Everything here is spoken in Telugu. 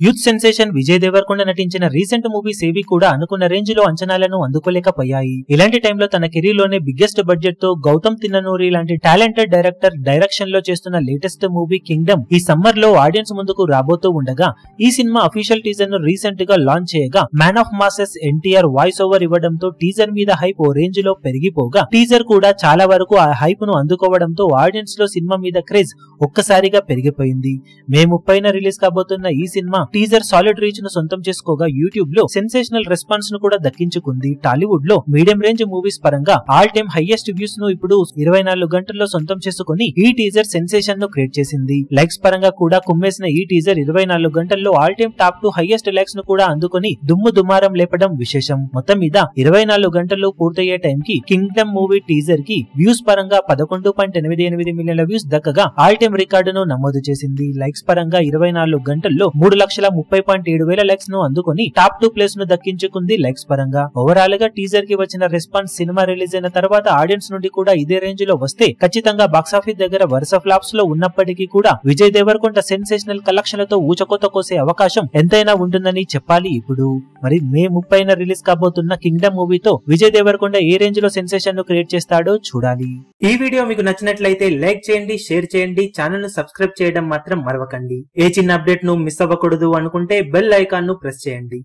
యూత్ సెన్సేషన్ విజయ్ దేవరకొండ నటించిన రీసెంట్ మూవీస్ ఏవి కూడా అనుకున్న రేంజ్ లో అంచనాలను అందుకోలేకపోయాయి. ఇలాంటి టైంలో తన కెరీర్ లోనే బిగ్గెస్ట్ బడ్జెట్ తో గౌతమ్ తిన్ననూరి లాంటి టాలెంటెడ్ డైరెక్టర్ డైరెక్షన్ లో చేస్తున్న లేటెస్ట్ మూవీ కింగ్డమ్ ఈ సమ్మర్ లో ఆడియన్స్ ముందుకు రాబోతూ ఉండగా ఈ సినిమా అఫీషియల్ టీజర్ ను రీసెంట్ గా లాంచ్ చేయగా man of masses NTR voice over ఇవ్వడంతో టీజర్ మీద హైప్ ఓ రేంజ్ లో పెరిగిపోగా టీజర్ కూడా చాలా వరకు ఆ హైప్ ను అందుకోవడంతో ఆడియన్స్ లో సినిమా మీద క్రేజ్ ఒక్కసారిగా పెరిగిపోయింది. మే 30న రిలీజ్ కాబోతున్న ఈ సినిమా టీజర్ సాలిడ్ రీచ్ ను సొంతం చేసుకోగా యూట్యూబ్ లో సెన్సేషనల్ రెస్పాన్స్ ను కూడా దక్కించుకుంది. టాలీవుడ్ లో మీడియం రేంజ్ మూవీస్ పరంగా ఆల్ టైమ్ హైయెస్ట్ వ్యూస్ ను ఇప్పుడు 24 గంటల్లో సొంతం చేసుకుని ఈ టీజర్ సెన్సేషన్ ను క్రియేట్ చేసింది. లైక్స్ పరంగా కూడా కుమ్మేసిన ఈ టీజర్ 24 గంటల్లో all time top 2 highest likes ను కూడా అందుకుని దుమ్ము దుమారం లేపడం విశేషం. మొత్తం మీద 24 గంటల్లో పూర్తయ్యే టైం కి కింగ్డమ్ మూవీ టీజర్ కి వ్యూస్ పరంగా 11.88 మిలియన్ల వ్యూస్ దక్కగా ఆల్ టైమ్ రికార్డును నమోదు చేసింది. లైక్స్ పరంగా 24 గంటల్లో 3,30.7 లైక్స్ ను అందుకుని టాప్ 2 ప్లేస్ ను దక్కించుకుంది. లైక్స్ పరంగా ఓవరాల్ గా టీజర్ కి వచ్చిన రెస్పాన్స్ సినిమా రిలీజ్ అయిన తర్వాత ఆడియన్స్ నుండి కూడా ఇదే రేంజ్ లో వస్తే ఖచ్చితంగా బాక్సాఫీస్ దగ్గర వరుస ఫ్లాప్స్ లో ఉన్నప్పటికీ కూడా విజయ్ దేవరకొండ సెన్సేషనల్ కలెక్షన్లతో ఊచకోత కోసే అవకాశం ఎంతైనా ఉంటుందని చెప్పాలి. ఇప్పుడు మరి మే 30న రిలీజ్ కాబోతున్న కింగ్డమ్ మూవీతో విజయ్ దేవరకొండ ఏ రేంజ్ లో సెన్సేషన్ ను క్రియేట్ చేస్తాడో చూడాలి. ఈ వీడియో మీకు నచ్చినట్లయితే లైక్ చేయండి, షేర్ చేయండి, ఛానల్ ను సబ్స్క్రైబ్ చేయడం మాత్రం మరవకండి. ఏ చిన్న అప్డేట్ ను మిస్ అవ్వకూడదు అనుకుంటే బెల్ ఐకాన్ ను ప్రెస్ చేయండి.